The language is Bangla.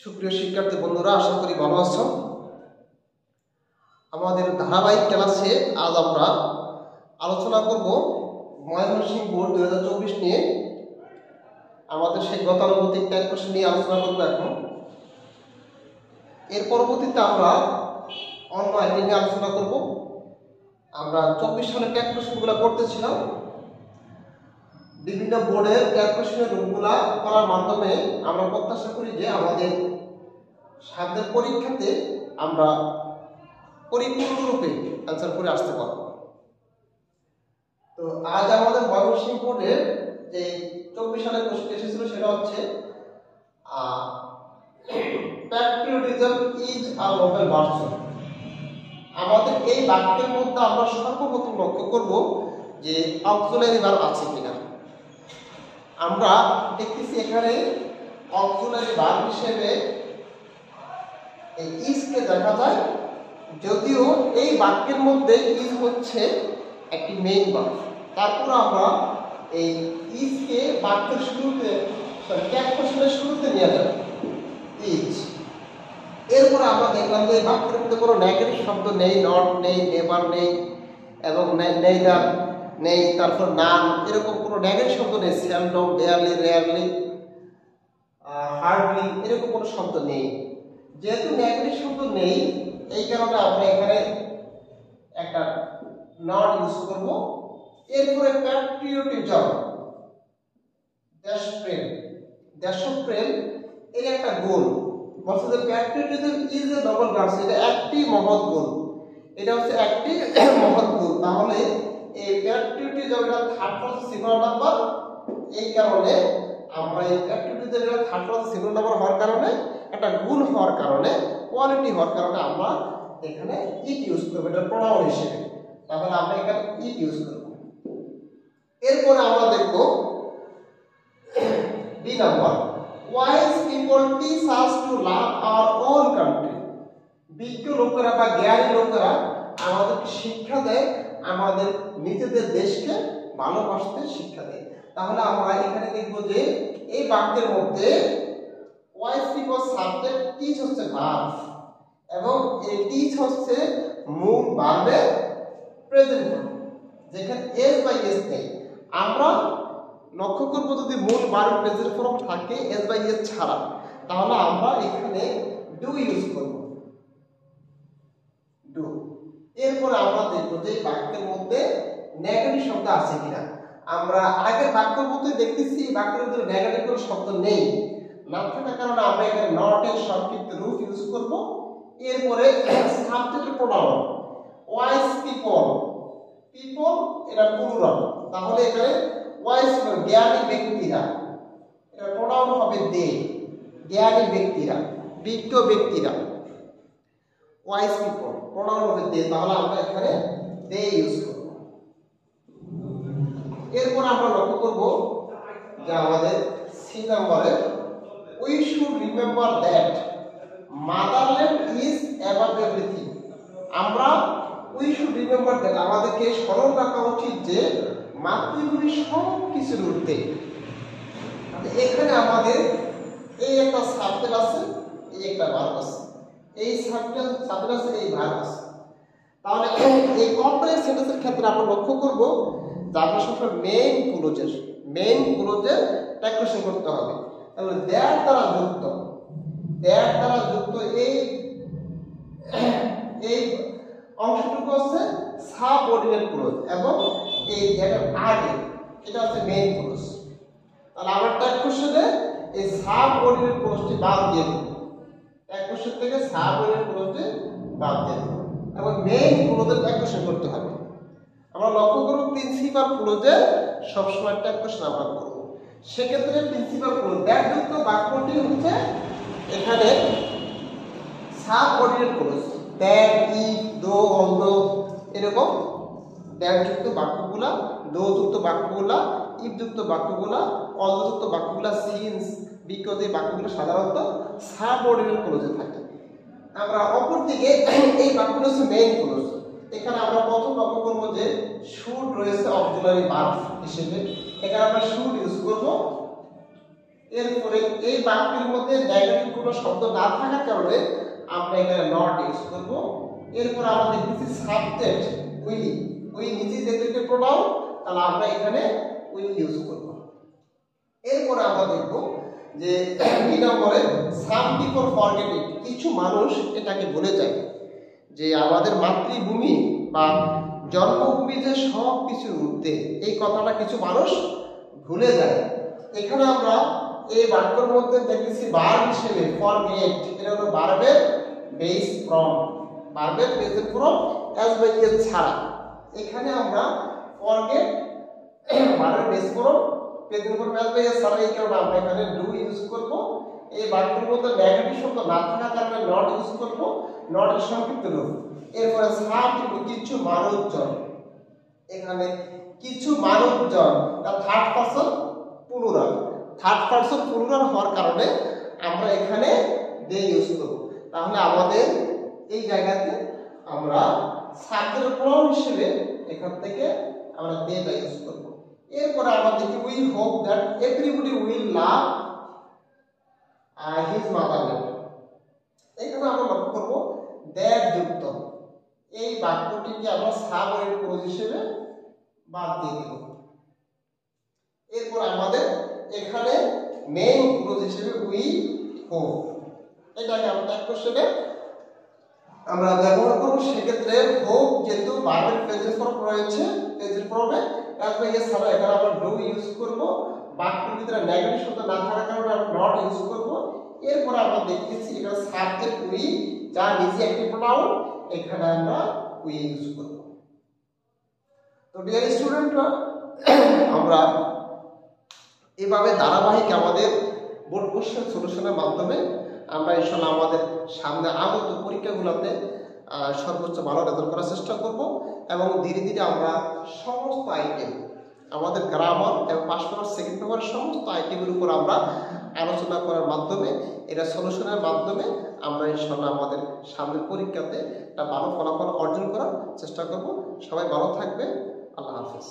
সুপ্রিয় শিক্ষার্থী বন্ধুরা, আশা করি ভালো আছো। আমাদের ধারাবাহিক ক্লাসে আজ আমরা আলোচনা করব ময়মনসিংহ বোর্ড 2024 নিয়ে। আমাদের সেই গতানুগতিক ট্যাগ কোশ্চেন নিয়ে আলোচনা করব এখন। এর পরবর্তীতে আমরা অন্য আইটেম নিয়ে আলোচনা করব। আমরা 24 সালে ট্যাগ কোশ্চেনগুলো করতেছিলাম। বিভিন্ন বোর্ডের ট্যাগ কোশ্চেনের রূপগুলা করার মাধ্যমে আমরা প্রত্যাশা করি যে আমাদের সামনের পরীক্ষাতে আমরা পরিপূর্ণরূপে অ্যান্সার করে আসতে পারব। তো আজ আমাদের ময়মনসিংহ বোর্ডের যে 24 সালে কোশ্চেন এসেছিল সেটা হচ্ছে patriotism is a Nobel virtue. আমাদের এই বাক্যের মধ্যে আমরা সর্বপ্রথম লক্ষ্য করব যে অক্সিলারি ভার্ব আছে কিনা। আমরা দেখতেছি এখানে অক্সিলারি ভার্ব হিসেবে এই ইজকে দেখা যায়, যদিও এই বাক্যের মধ্যে ইজ হচ্ছে একটি মেইন ভার্ব। তারপর আমরা এই ইজকে বাক্যের শুরুতে ট্যাগ কোশ্চেনের শুরুতে নিয়ে যাব ইজ। এরপরে আমরা দেখলাম যে এই বাক্যের মধ্যে কোনো নেগেটিভ শব্দ নেই, নট নেই, নেভার নেই এবং নেইদার নেই, তারপর নান, এরকম কোনো নেগেটিভ শব্দ নেই। সেলডম, বেয়ারলি, রেয়ারলি, হার্ডলি এরকম কোনো শব্দ নেই। যেহেতু নেগেটিভ শব্দ নেই, এই কারণে আমরা এখানে একটা নট ইউজ করব। এরপরে প্যাট্রিয়টিজম, দেশপ্রেম, দেশপ্রেম এর একটা গুণ বলছে যে patriotism is a Nobel virtue, এটা একটি মহৎ গুণ, এটা হচ্ছে একটি মহৎ গুণ। তাহলে এই প্যাট্রিয়টিজম এটা থার্ড পারসন সিঙ্গুলার নাম্বার, এই কারণে আমরা এই প্যাট্রিয়টিজম এটা থার্ড পারসন সিঙ্গুলার নাম্বার হওয়ার কারণে, একটা গুণ হওয়ার কারণে, কোয়ালিটি হওয়ার কারণে আমরা এখানে ইট ইউজ করব, এটা প্রোনাউন হিসেবে। তাহলে আমরা এখানে ইট ইউজ করব। এরপরে আমরা দেখব B number, wise people teach us to love our own country. বিজ্ঞ লোকেরা বা জ্ঞানী লোকেরা আমাদেরকে শিক্ষা দেয় আমাদের নিজেদের দেশকে ভালোবাসতে শিক্ষা দেয়। তাহলে আমরা এখানে দেখব যে এই বাক্যের মধ্যে ওয়াইজ পিপল সাবজেক্ট, টিচ হচ্ছে ভার্ব এবং এই টিচ হচ্ছে মূল ভার্বের প্রেজেন্ট ফর্ম, যেখানে এস বাই এস নেই। আমরা লক্ষ্য করব যদি মূল ভার্বের প্রেজেন্ট ফর্ম থাকে এস বাই এস ছাড়া, তাহলে আমরা এখানে ডু ইউজ করব, ডু। এরপরে আমরা দেখব যে বাক্যের মধ্যে নেগেটিভ শব্দ আছে কিনা। আমরা আগের বাক্যের মধ্যে দেখতেছি বাক্যের মধ্যে নেগেটিভ কোনো শব্দ নেই, না থাকার কারণে আমরা এখানে নট এর সংক্ষিপ্ত রূপ ইউজ করব। এরপরে সাবজেক্টের প্রোনাউন ওয়াইজ পিপল, পিপল এটা প্লুরাল, তাহলে এখানে ওয়াইজ পিপল জ্ঞানী ব্যক্তিরা, এটা প্রোনাউন হবে দে, জ্ঞানী ব্যক্তিরা, বিজ্ঞ ব্যক্তিরা। ওয়াইজ পিপল প্রোনাউন হবে দে, তাহলে আমরা এখানে দে ইউজ করব। এরপর আমরা লক্ষ্য করব যে আমাদের সি নম্বরে we should remember that motherland is above everything। আমরা we should remember that আমাদেরকে স্মরণ রাখা উচিত যে মাতৃভূমি সব কিছুর ঊর্ধ্বে। এখানে আমাদের এই একটা সাবজেক্ট আছে, এই একটা ভার্ব আছে, এই সাবজেক্ট আছে, এই ভার্ব আছে। তাহলে এই কমপ্লেক্স সেন্টেন্সের ক্ষেত্রে আমরা লক্ষ্য করব যে আমরা সবসময় মেইন ক্লোজের ট্যাগ কোশ্চেন করতে হবে। তাহলে দ্যাট দ্বারা যুক্ত, দ্যাট দ্বারা যুক্ত এই অংশটুকু হচ্ছে সাবঅর্ডিনেট ক্লোজ এবং এই দ্যাটের আগে এটা হচ্ছে মেইন ক্লোজ। তাহলে আমরা ট্যাগ কোশ্চেনে এই সাবঅর্ডিনেট ক্লোজটি বাদ দিয়ে দেব, ট্যাগ কোশ্চেন থেকে সাবঅর্ডিনেট ক্লোজটি বাদ দিয়ে দেব এবং মেইন ক্লোজের ট্যাগ কোশ্চেন করতে হবে। আমরা লক্ষ্য করব প্রিন্সিপাল ক্লোজে সবসময় ট্যাগ কোশ্চেন আমরা করব। সেক্ষেত্রে প্রিন্সিপাল ক্লোজ দ্যাট যুক্ত বাক্যটি হচ্ছে এখানে সাবঅর্ডিনেট ক্লোজ, দ্যাট, ইফ, দো, অলদো এরকম দ্যাট যুক্ত বাক্যগুলা, দো যুক্ত বাক্যগুলা, ইফ যুক্ত বাক্যগুলা, অলদো যুক্ত বাক্যগুলা, সিন্স, বিকজ এই বাক্যগুলো সাধারণত সাবঅর্ডিনেট ক্লোজে থাকে। আমরা অপরদিকে এই বাক্যগুলো হচ্ছে মেইন ক্লোজ। এখানে আমরা প্রথম লক্ষ্য করব যে শুড রয়েছে অক্সিলারি ভার্ব হিসেবে, এখানে আমরা শুড ইউজ করব এরপরে এই বাক্যের মধ্যে নেগেটিভ কোনো শব্দ না থাকার কারণে আমরা এখানে নট ইউজ করব। এরপর আমরা দেখতেছি সাবজেক্ট উই, উই নিজে যেহেতু প্রোনাউন, তাহলে আমরা এখানে উই ইউজ করব। এরপর আমরা দেখব যে এই নম্বরে সাম পিপল ফরগেট ইট, কিছু মানুষ এটাকে ভুলে যায় যে আমাদের মাতৃভূমি বা জন্মভূমি যে সব কিছুর ঊর্ধ্বে, এই কথাটা কিছু মানুষ ভুলে যায়। এখানে আমরা এই বাক্যের মধ্যে দেখতেছি ভার্ব হিসেবে ফরগেট, এটা হলো ভার্বের বেস ফর্ম, ভার্বের base form as by S ছাড়া। এখানে আমরা ফরগেট ভার্বের base form present form as by S ছাড়া, এই কারণে আমরা এখানে ডু ইউজ করব। এই বাক্যের মধ্যে নেগেটিভ শব্দ না থাকার কারণে নট ইউজ করব, নট এর সংক্ষিপ্ত রূপ। এরপরে সাম কিছু মানুষজন, এখানে কিছু মানুষজন, third person plural, third person plural হওয়ার কারণে আমরা এখানে দে ইউজ করব। তাহলে আমাদের এই জায়গাতে আমরা সাবজেক্ট প্রনাউন হিসেবে এখান থেকে আমরা দে টা ইউজ করব। এরপরে আমরা দেখি we hope that everybody will love his motherland. এখানে আমরা লক্ষ্য করব দ্যাট যুক্ত এই বাক্যটিকে আমরা সাবজেক্ট ক্লজ হিসেবে বাদ দিয়ে দেব। এরপর আমাদের এখানে মেইন ক্লজ হিসেবে উই হোপ, এটাকে আমরা এক কোশ্চেনে আমরা ব্যবহার করব। সেক্ষেত্রে হোপ যেহেতু ভার্বের প্রেজেন্ট ফর্ম রয়েছে, প্রেজেন্ট ফর্মে অ্যাজ বাই এস ছাড়া এখানে আমরা ডু ইউজ করব। বাক্যের ভিতরে নেগেটিভ শব্দ না থাকার কারণে আমরা নট ইউজ করব। এরপর আমরা দেখতেছি এখানে সাবজেক্ট উই যা নিজে একটি প্রোনাউন, এখানে আমরা উই ইউজ করব। তো ডিয়ার স্টুডেন্টরা, আমরা এভাবে ধারাবাহিক আমাদের বোর্ড কোশ্চেন সলিউশনের মাধ্যমে আমরা ইনশাআল্লাহ আমাদের সামনে আগত পরীক্ষাগুলোতে সর্বোচ্চ ভালো রেজাল্ট করার চেষ্টা করব এবং ধীরে ধীরে আমরা সমস্ত আইটেম আমাদের গ্রামার এবং ফার্স্ট পেপার সেকেন্ড পেপারের সমস্ত আইটেমের উপর আমরা আলোচনা করার মাধ্যমে, এটা সলিউশনের মাধ্যমে আমরা ইনশাআল্লাহ আমাদের সামনের পরীক্ষাতে একটা ভালো ফলাফল অর্জন করার চেষ্টা করব। সবাই ভালো থাকবে। আল্লাহ হাফেজ।